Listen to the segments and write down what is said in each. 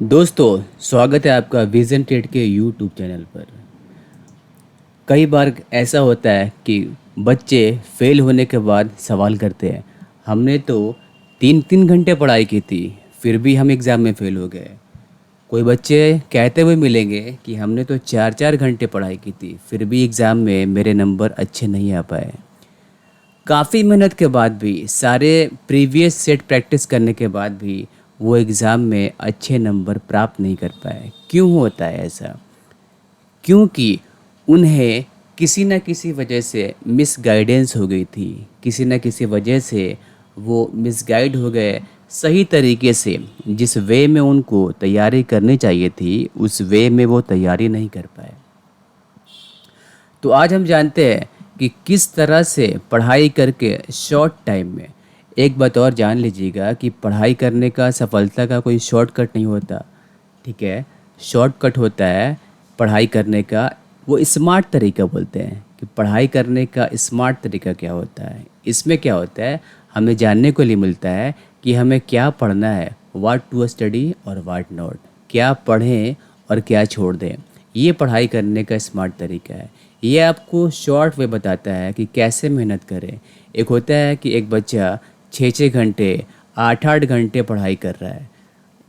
दोस्तों, स्वागत है आपका विज़न टेट के यूट्यूब चैनल पर। कई बार ऐसा होता है कि बच्चे फेल होने के बाद सवाल करते हैं, हमने तो 3-3 घंटे पढ़ाई की थी, फिर भी हम एग्ज़ाम में फ़ेल हो गए। कोई बच्चे कहते हुए मिलेंगे कि हमने तो 4-4 घंटे पढ़ाई की थी, फिर भी एग्ज़ाम में मेरे नंबर अच्छे नहीं आ पाए। काफ़ी मेहनत के बाद भी, सारे प्रीवियस सेट प्रैक्टिस करने के बाद भी वो एग्ज़ाम में अच्छे नंबर प्राप्त नहीं कर पाए। क्यों होता है ऐसा? क्योंकि उन्हें किसी न किसी वजह से मिसगाइडेंस हो गई थी। किसी न किसी वजह से वो मिसगाइड हो गए। सही तरीके से जिस वे में उनको तैयारी करनी चाहिए थी, उस वे में वो तैयारी नहीं कर पाए। तो आज हम जानते हैं कि किस तरह से पढ़ाई करके शॉर्ट टाइम में, एक बात और जान लीजिएगा कि पढ़ाई करने का सफलता का कोई शॉर्टकट नहीं होता। ठीक है, शॉर्टकट होता है पढ़ाई करने का, वो स्मार्ट तरीका बोलते हैं कि पढ़ाई करने का स्मार्ट तरीका क्या होता है। इसमें क्या होता है, हमें जानने को लिए मिलता है कि हमें क्या पढ़ना है, व्हाट टू स्टडी और व्हाट नॉट, क्या पढ़ें और क्या छोड़ दें। ये पढ़ाई करने का स्मार्ट तरीका है। ये आपको शॉर्ट वे बताता है कि कैसे मेहनत करें। एक होता है कि एक बच्चा 6-6 घंटे, 8-8 घंटे पढ़ाई कर रहा है।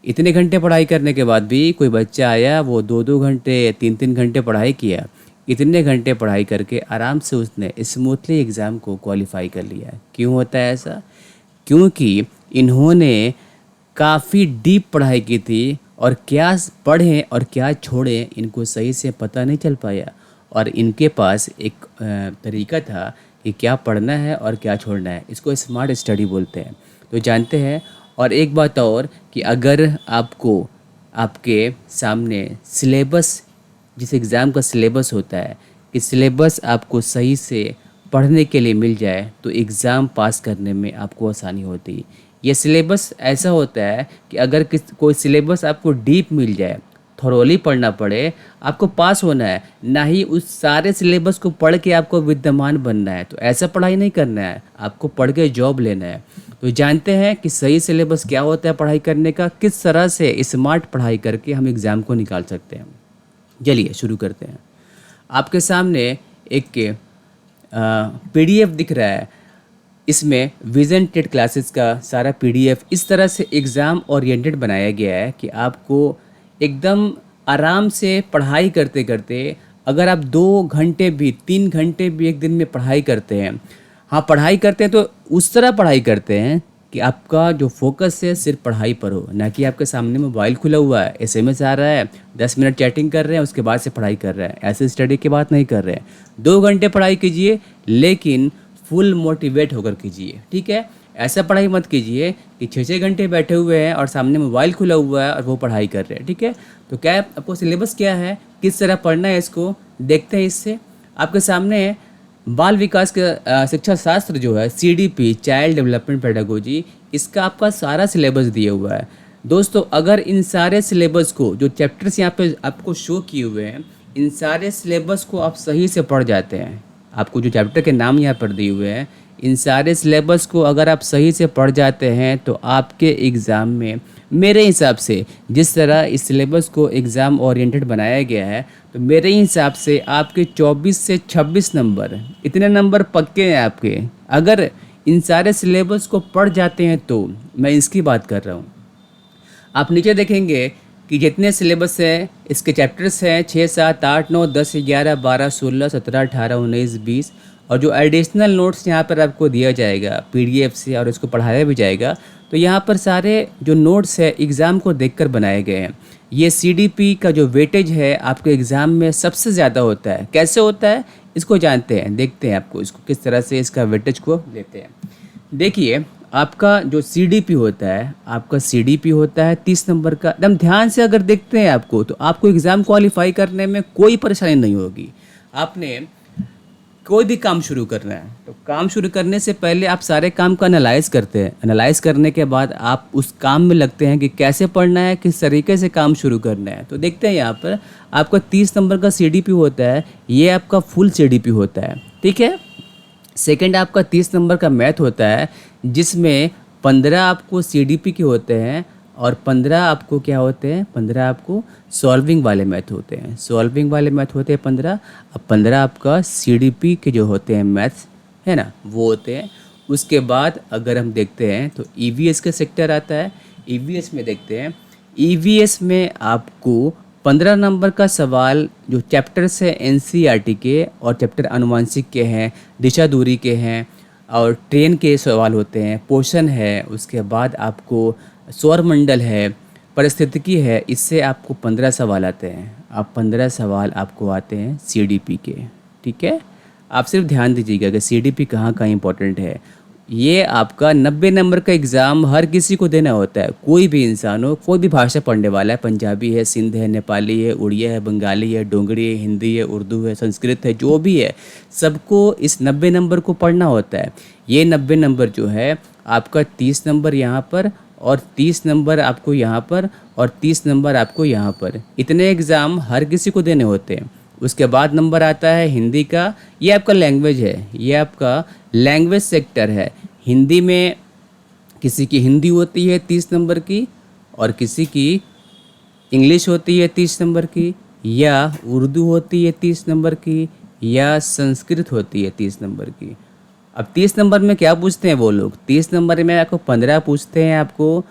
इतने घंटे पढ़ाई करने के बाद भी कोई बच्चा आया, वो 2-2 घंटे, 3-3 घंटे पढ़ाई किया। इतने घंटे पढ़ाई करके आराम से उसने स्मूथली एग्ज़ाम को क्वालिफाई कर लिया। क्यों होता है ऐसा? क्योंकि इन्होंने काफ़ी डीप पढ़ाई की थी और क्या पढ़ें और क्या छोड़ें इनको सही से पता नहीं चल पाया। और इनके पास एक तरीका था कि क्या पढ़ना है और क्या छोड़ना है। इसको स्मार्ट स्टडी बोलते हैं। तो जानते हैं। और एक बात और कि अगर आपको आपके सामने सिलेबस, जिस एग्ज़ाम का सिलेबस होता है, कि सिलेबस आपको सही से पढ़ने के लिए मिल जाए तो एग्ज़ाम पास करने में आपको आसानी होती। ये सिलेबस ऐसा होता है कि अगर कोई सिलेबस आपको डीप मिल जाए, थॉरोली पढ़ना पड़े, आपको पास होना है, ना ही उस सारे सिलेबस को पढ़ के आपको विद्वान बनना है। तो ऐसा पढ़ाई नहीं करना है, आपको पढ़ के जॉब लेना है। तो जानते हैं कि सही सिलेबस क्या होता है पढ़ाई करने का, किस तरह से स्मार्ट पढ़ाई करके हम एग्ज़ाम को निकाल सकते हैं। चलिए शुरू करते हैं। आपके सामने एक पीडीएफ दिख रहा है। इसमें विज़न टेट क्लासेस का सारा पीडीएफ इस तरह से एग्ज़ाम ओरिएंटेड बनाया गया है कि आपको एकदम आराम से पढ़ाई करते करते, अगर आप 2 घंटे भी, 3 घंटे भी एक दिन में पढ़ाई करते हैं, हाँ पढ़ाई करते हैं तो उस तरह पढ़ाई करते हैं कि आपका जो फोकस है सिर्फ पढ़ाई पर हो, ना कि आपके सामने मोबाइल खुला हुआ है, एसएमएस आ रहा है, 10 मिनट चैटिंग कर रहे हैं, उसके बाद से पढ़ाई कर रहे हैं। ऐसे स्टडी की बात नहीं कर रहे हैं। 2 घंटे पढ़ाई कीजिए, लेकिन फुल मोटिवेट होकर कीजिए। ठीक है, ऐसा पढ़ाई मत कीजिए कि 6-6 घंटे बैठे हुए हैं और सामने मोबाइल खुला हुआ है और वो पढ़ाई कर रहे हैं। ठीक है, तो क्या है, आपको सिलेबस क्या है, किस तरह पढ़ना है, इसको देखते हैं। इससे आपके सामने बाल विकास का शिक्षा शास्त्र जो है, सीडीपी, चाइल्ड डेवलपमेंट पेडागोजी, इसका आपका सारा सिलेबस दिया हुआ है। दोस्तों, अगर इन सारे सिलेबस को, जो चैप्टर्स यहाँ पे आपको शो किए हुए हैं, इन सारे सिलेबस को आप सही से पढ़ जाते हैं, आपको जो चैप्टर के नाम यहाँ पर दिए हुए हैं, इन सारे सिलेबस को अगर आप सही से पढ़ जाते हैं तो आपके एग्ज़ाम में, मेरे हिसाब से जिस तरह इस सिलेबस को एग्ज़ाम ओरिएंटेड बनाया गया है, तो मेरे हिसाब से आपके 24 से 26 नंबर, इतने नंबर पक्के हैं आपके, अगर इन सारे सिलेबस को पढ़ जाते हैं तो। मैं इसकी बात कर रहा हूँ। आप नीचे देखेंगे कि जितने सिलेबस हैं, इसके चैप्टर्स हैं 6, 7, 8, 9, 10, 11, 12, 16, 17, 18, 19, 20, और जो एडिशनल नोट्स यहाँ पर आपको दिया जाएगा पीडीएफ से और इसको पढ़ाया भी जाएगा। तो यहाँ पर सारे जो नोट्स है एग्ज़ाम को देखकर बनाए गए हैं। ये सीडीपी का जो वेटेज है आपके एग्ज़ाम में सबसे ज़्यादा होता है। कैसे होता है इसको जानते हैं, देखते हैं आपको इसको किस तरह से इसका वेटेज को लेते हैं। देखिए, आपका जो सीडीपी होता है, आपका सीडीपी होता है 30 नंबर का। एकदम ध्यान से अगर देखते हैं आपको, तो आपको एग्ज़ाम क्वालिफाई करने में कोई परेशानी नहीं होगी। आपने कोई भी काम शुरू करना है तो काम शुरू करने से पहले आप सारे काम का एनालाइज करते हैं। एनालाइज करने के बाद आप उस काम में लगते हैं कि कैसे पढ़ना है, किस तरीके से काम शुरू करना है। तो देखते हैं यहाँ पर आपका 30 नंबर का सीडीपी होता है, ये आपका फुल सीडीपी होता है। ठीक है, सेकंड आपका 30 नंबर का मैथ होता है, जिसमें 15 आपको सीडीपी के होते हैं और 15 आपको क्या होते हैं, 15 आपको सॉल्विंग वाले मैथ होते हैं, सॉल्विंग वाले मैथ होते हैं 15। अब 15 आपका सीडीपी के जो होते हैं मैथ्स है ना वो होते हैं। उसके बाद अगर हम देखते हैं तो ईवीएस का सेक्टर आता है। ईवीएस में देखते हैं, ईवीएस में आपको 15 नंबर का सवाल जो चैप्टर्स है एनसीईआरटी के और चैप्टर आनुवांशिक के हैं, दिशा दूरी के हैं और ट्रेन के सवाल होते हैं, पोषण है, उसके बाद आपको सौरमंडल है, परिस्थितिकी है, इससे आपको 15 सवाल आते हैं। आप 15 सवाल आपको आते हैं सीडीपी के। ठीक है, आप सिर्फ ध्यान दीजिएगा कि सीडीपी कहाँ कहाँ इंपॉर्टेंट है। ये आपका 90 नंबर का एग्ज़ाम हर किसी को देना होता है, कोई भी इंसान हो, कोई भी भाषा पढ़ने वाला है, पंजाबी है, सिंध है, नेपाली है, उड़िया है, बंगाली है, डोगरी है, हिंदी है, उर्दू है, संस्कृत है, जो भी है, सबको इस 90 नंबर को पढ़ना होता है। ये 90 नंबर जो है आपका 30 नंबर यहाँ पर और 30 नंबर आपको यहाँ पर और 30 नंबर आपको यहाँ पर, इतने एग्ज़ाम हर किसी को देने होते हैं। उसके बाद नंबर आता है हिंदी का, ये आपका लैंग्वेज है, ये आपका लैंग्वेज सेक्टर है। हिंदी में किसी की हिंदी होती है 30 नंबर की और किसी की इंग्लिश होती है 30 नंबर की, या उर्दू होती है 30 नंबर की, या संस्कृत होती है 30 नंबर की। अब 30 नंबर में क्या पूछते हैं वो लोग, 30 नंबर में आपको 15 पूछते हैं। आपको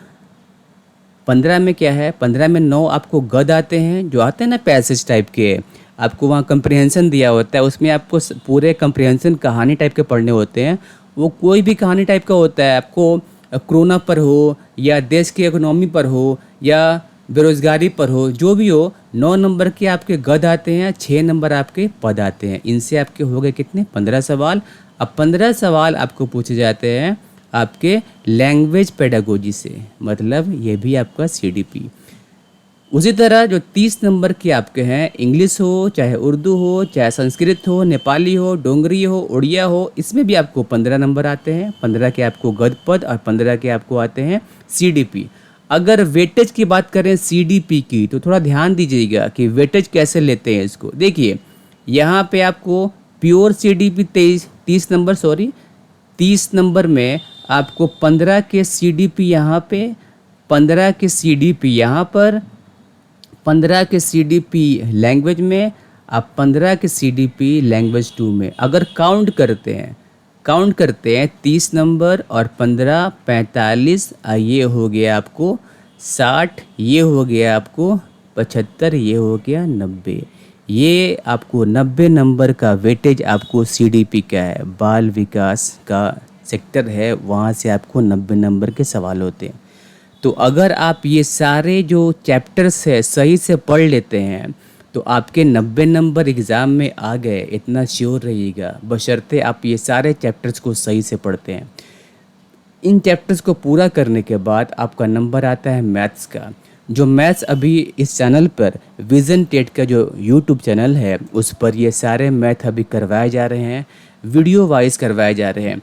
15 में क्या है, 15 में 9 आपको गद आते हैं, जो आते हैं ना पैसेज टाइप के, आपको वहाँ कंप्रिहेंशन दिया होता है, उसमें आपको पूरे कंप्रिहेंशन कहानी टाइप के पढ़ने होते हैं। वो कोई भी कहानी टाइप का होता है, आपको कोरोना पर हो या देश की इकोनॉमी पर हो या बेरोजगारी पर हो, जो भी हो, 9 नंबर के आपके गद आते हैं, 6 नंबर आपके पद आते हैं। इनसे आपके हो गए कितने, 15 सवाल। अब 15 सवाल आपको पूछे जाते हैं आपके लैंग्वेज पेडागोजी से, मतलब ये भी आपका सीडीपी। उसी तरह जो 30 नंबर के आपके हैं, इंग्लिश हो, चाहे उर्दू हो, चाहे संस्कृत हो, नेपाली हो, डोगरी हो, उड़िया हो, इसमें भी आपको 15 नंबर आते हैं। 15 के आपको गद पद और 15 के आपको आते हैं सीडीपी। अगर वेटेज की बात करें सीडीपी की, तो थोड़ा ध्यान दीजिएगा कि वेटेज कैसे लेते हैं इसको। देखिए यहाँ पे आपको pure CDP 30 number, sorry 30 number में आपको 15 के सीडीपी यहाँ पे, 15 के सीडीपी यहाँ पर, 15 के सीडीपी लैंग्वेज में, आप 15 के सीडीपी लैंग्वेज 2 में। अगर काउंट करते हैं 30 नंबर और 15 45, ये हो गया आपको 60, ये हो गया आपको 75, ये हो गया 90। ये आपको 90 नंबर का वेटेज आपको सीडीपी का है, बाल विकास का सेक्टर है, वहाँ से आपको 90 नंबर के सवाल होते हैं। तो अगर आप ये सारे जो चैप्टर्स है सही से पढ़ लेते हैं तो आपके 90 नंबर एग्ज़ाम में आ गए, इतना श्योर रहिएगा, बशर्ते आप ये सारे चैप्टर्स को सही से पढ़ते हैं। इन चैप्टर्स को पूरा करने के बाद आपका नंबर आता है मैथ्स का। जो मैथ्स अभी इस चैनल पर विज़न टेट का जो यूट्यूब चैनल है उस पर ये सारे मैथ अभी करवाए जा रहे हैं, वीडियो वाइज करवाए जा रहे हैं।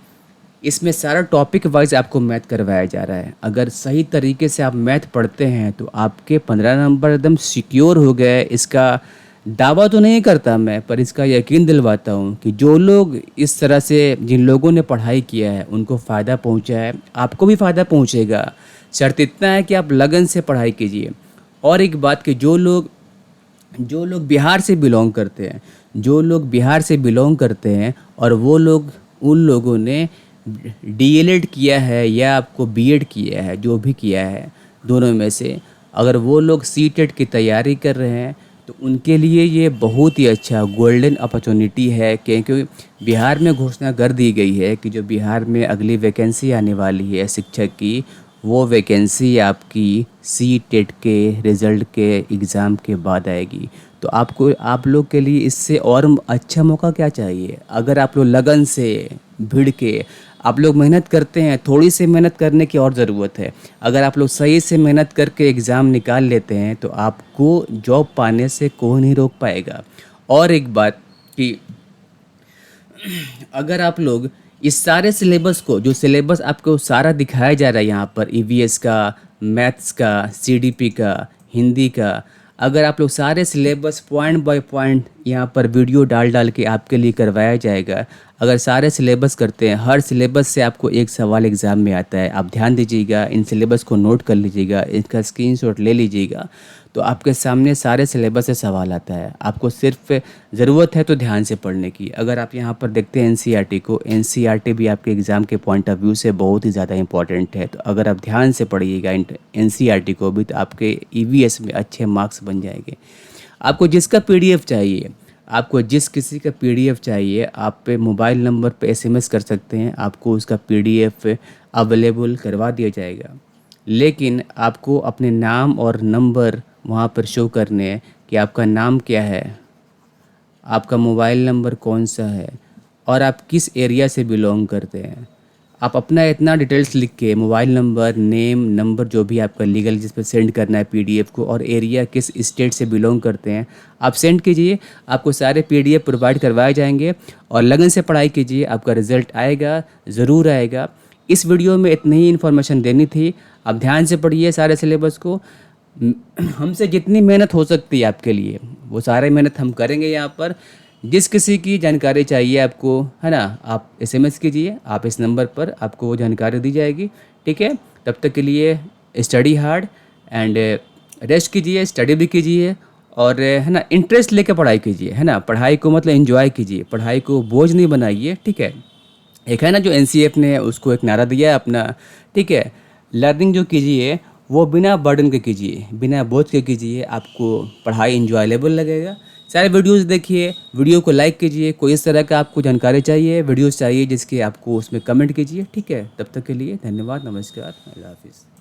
इसमें सारा टॉपिक वाइज आपको मैथ करवाया जा रहा है। अगर सही तरीके से आप मैथ पढ़ते हैं तो आपके 15 नंबर एकदम सिक्योर हो गए। इसका दावा तो नहीं करता मैं, पर इसका यकीन दिलवाता हूँ कि जो लोग इस तरह से, जिन लोगों ने पढ़ाई किया है उनको फ़ायदा पहुँचा है, आपको भी फ़ायदा पहुँचेगा। शर्त इतना है कि आप लगन से पढ़ाई कीजिए। और एक बात कि जो लोग बिहार से बिलोंग करते हैं, जो लोग बिहार से बिलोंग करते हैं और वो लोग, उन लोगों ने डीएलएड किया है या आपको बीएड किया है, जो भी किया है दोनों में से, अगर वो लोग सीटेट की तैयारी कर रहे हैं तो उनके लिए ये बहुत ही अच्छा गोल्डन अपॉर्चुनिटी है, क्योंकि बिहार में घोषणा कर दी गई है कि जो बिहार में अगली वैकेंसी आने वाली है शिक्षक की, वो वैकेंसी आपकी सीटेट के रिज़ल्ट के एग्ज़ाम के बाद आएगी। तो आप लोग के लिए इससे और अच्छा मौका क्या चाहिए। अगर आप लोग लगन से, भिड़ के आप लोग मेहनत करते हैं, थोड़ी सी मेहनत करने की और ज़रूरत है। अगर आप लोग सही से मेहनत करके एग्ज़ाम निकाल लेते हैं तो आपको जॉब पाने से कोई नहीं रोक पाएगा। और एक बात कि अगर आप लोग इस सारे सिलेबस को, जो सिलेबस आपको सारा दिखाया जा रहा है यहाँ पर, ईवीएस का, मैथ्स का, सीडीपी का, हिंदी का, अगर आप लोग सारे सिलेबस पॉइंट बाय पॉइंट यहाँ पर वीडियो डाल डाल के आपके लिए करवाया जाएगा। अगर सारे सिलेबस करते हैं, हर सिलेबस से आपको एक सवाल एग्ज़ाम में आता है। आप ध्यान दीजिएगा, इन सिलेबस को नोट कर लीजिएगा, इसका स्क्रीनशॉट ले लीजिएगा, तो आपके सामने सारे सिलेबस से सवाल आता है। आपको सिर्फ ज़रूरत है तो ध्यान से पढ़ने की। अगर आप यहाँ पर देखते हैं एनसीईआरटी को, एनसीईआरटी भी आपके एग्ज़ाम के पॉइंट ऑफ व्यू से बहुत ही ज़्यादा इंपॉर्टेंट है। तो अगर आप ध्यान से पढ़िएगा एनसीईआरटी को भी, तो आपके ईवीएस में अच्छे मार्क्स बन जाएंगे। आपको जिसका पीडीएफ चाहिए, आपको जिस किसी का पीडीएफ चाहिए, आप पे मोबाइल नंबर पे एसएमएस कर सकते हैं, आपको उसका पीडीएफ अवेलेबल करवा दिया जाएगा। लेकिन आपको अपने नाम और नंबर वहाँ पर शो करने हैं कि आपका नाम क्या है, आपका मोबाइल नंबर कौन सा है और आप किस एरिया से बिलोंग करते हैं। आप अपना इतना डिटेल्स लिख के मोबाइल नंबर, नेम, नंबर जो भी आपका लीगल जिस पर सेंड करना है पीडीएफ को, और एरिया किस स्टेट से बिलोंग करते हैं आप सेंड कीजिए। आपको सारे पीडीएफ प्रोवाइड करवाए जाएंगे और लगन से पढ़ाई कीजिए, आपका रिज़ल्ट आएगा, ज़रूर आएगा। इस वीडियो में इतनी ही इन्फॉर्मेशन देनी थी। आप ध्यान से पढ़िए सारे सिलेबस को। हमसे जितनी मेहनत हो सकती है आपके लिए, वो सारे मेहनत हम करेंगे यहाँ पर। जिस किसी की जानकारी चाहिए आपको, है ना, आप एसएमएस कीजिए, आप इस नंबर पर, आपको वो जानकारी दी जाएगी। ठीक है, तब तक के लिए स्टडी हार्ड एंड रेस्ट कीजिए, स्टडी भी कीजिए और है ना, इंटरेस्ट लेके पढ़ाई कीजिए, है ना। पढ़ाई को मतलब एंजॉय कीजिए, पढ़ाई को बोझ नहीं बनाइए। ठीक है, एक है ना जो एनसीएफ ने उसको एक नारा दिया है अपना, ठीक है, लर्निंग जो कीजिए वो बिना बर्डन के कीजिए, बिना बोझ के कीजिए, आपको पढ़ाई इंजॉयलेबल लगेगा। सारे वीडियोस देखिए, वीडियो को लाइक कीजिए। कोई इस तरह का आपको जानकारी चाहिए, वीडियोस चाहिए जिसके, आपको उसमें कमेंट कीजिए। ठीक है, तब तक के लिए धन्यवाद, नमस्कार, अल्लाह हाफिज़।